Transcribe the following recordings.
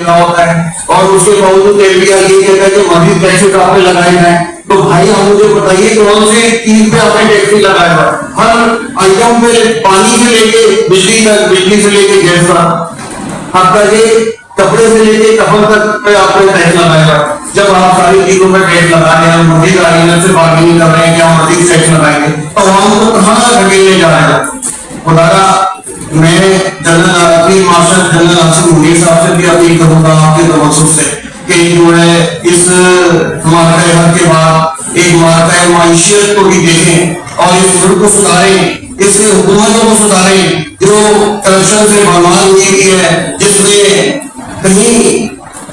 रहा होता है और उसके बावजूद एफडीआर ये कहता है कि मजीद टैक्सेस आपने लगाए हैं। तो भाई आप मुझे बताइए कौन से चीज पे आपने टैक्स लगाया हुआ? हर आइटम पे, पानी से लेके बिजली तक, बिजली से लेके गैस तक, आपका ये कपड़े से लेके कपड़ तक पे आपने टैक्स लगाया हुआ। जब आप सारी चीजों पर टैक्स लगा रहे हैं, मजीद आर्गेनाइजर से बार्गेनिंग कर रहे हैं कि हम मजीद टैक्स लगाएंगे, तो हम को कहाँ धकेलने जा रहे हैं? खुदारा मैं general marshal general Asif Munir साहब से भी अपील करूंगा आपके तवज्जो से कि जो है इस मार्का हक के बाद एक मार्का माइशियत को भी देखें और इस मुल्क को सुधारें, इस हुकूमतों को सुधारें जो करप्शन से बर्बाद हुई है, जिसमें कहीं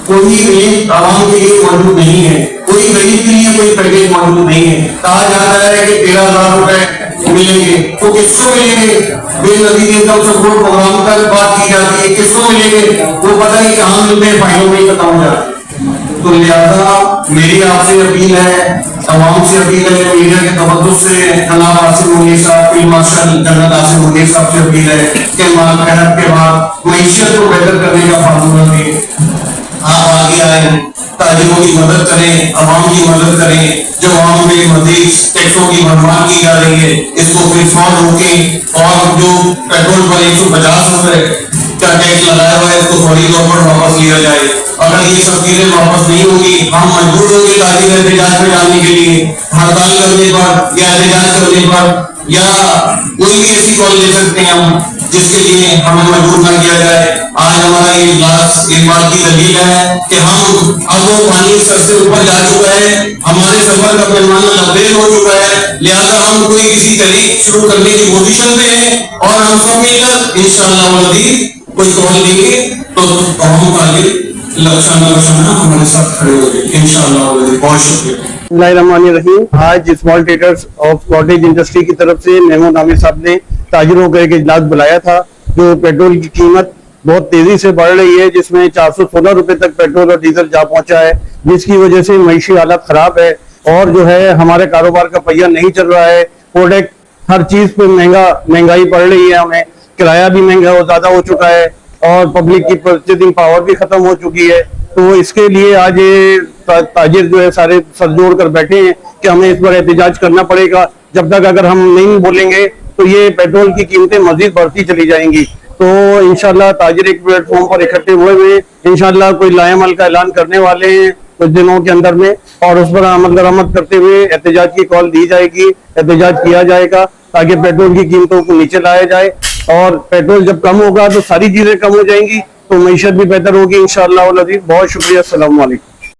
कोई गरीब आवाम के लिए मौजूद नहीं है, कोई गरीब के लिए कोई पैकेज मौजूद नहीं है। कहा जाता है कि 13,000 रुपए मिलेंगे, तो किसको मिलेंगे? बेनजीर इनकम सपोर्ट प्रोग्राम का बात की जाती है, किसको मिलेंगे? वो पता नहीं कहाँ मिलते हैं, फाइलों में खत्म हो जाते हैं। तो लिहाजा मेरी आपसे अपील है, आवाम से अपील है, मीडिया के तवज्जो से जनाब आसिफ मुनीर साहब, field marshal general Asif Munir साहब से अपील है कि मार्का के बाद मईशत को बेहतर करने का फार्मूला दें। आप आगे आए, ताजिरों की मदद करें, अवाम की मदद करें। जो अवाम में मजीद टैक्सों की भरमार की जा रही है, इसको फिर फ्रॉड रोकें और जो पेट्रोल पर 150 रुपए का टैक्स लगाया हुआ है, इसको फौरी तौर पर वापस लिया जाए। अगर ये सब चीजें वापस नहीं होगी, हम मजबूर होंगे ताजिर एहतजाज में डालने के लिए, हड़ताल करने पर या एहतजाज करने पर, या कोई भी ऐसी कॉल ले सकते हैं हम जिसके लिए हमें मजबूर न किया जाए। आज हमारा ये इजलास इस बात की दलील है कि हम अब वो पानी सर से ऊपर जा चुका है, हमारे सफर का पैमाना लबरेज हो चुका है, लिहाजा हम कोई किसी तरीक शुरू करने की पोजीशन पे हैं और हम सब मिलकर इंशाअल्लाह कोई कॉल देंगे तो हम आगे लक्षण हमारे साथ खड़े होंगे इंशाअल्लाह। बहुत शुक्रिया। आज small traders of cottage industry की तरफ से महमूद आमिर साहब ने ताजिरों का एक इजलास बुलाया था। जो पेट्रोल की कीमत बहुत तेजी से बढ़ रही है, जिसमें 416 रुपए तक पेट्रोल और डीजल जा पहुंचा है, जिसकी वजह से मईशी हालत खराब है और जो है हमारे कारोबार का पहिया नहीं चल रहा है। प्रोडक्ट हर चीज पे महंगाई पड़ रही है, हमें किराया भी महंगा ज्यादा हो चुका है और पब्लिक की परचेजिंग पावर भी खत्म हो चुकी है। तो इसके लिए आज ये ताजिर जो है सारे सर जोड़ कर बैठे हैं कि हमें इस पर एहतजाज करना पड़ेगा। जब तक अगर हम नहीं बोलेंगे तो ये पेट्रोल की कीमतें मजीद बढ़ती चली जाएंगी। तो इंशाल्लाह ताजिर एक प्लेटफॉर्म पर इकट्ठे हुए इंशाल्लाह कोई लाएमल का ऐलान करने वाले हैं कुछ दिनों के अंदर में, और उस पर अमल दरामद करते हुए एहतजाज की कॉल दी जाएगी, एहतजाज किया जाएगा ताकि पेट्रोल की कीमतों को नीचे लाया जाए। और पेट्रोल जब कम होगा तो सारी चीजें कम हो जाएंगी, तो मईशत भी बेहतर होगी इंशाअल्लाह। बहुत शुक्रिया। अस्सलाम वालेकुम।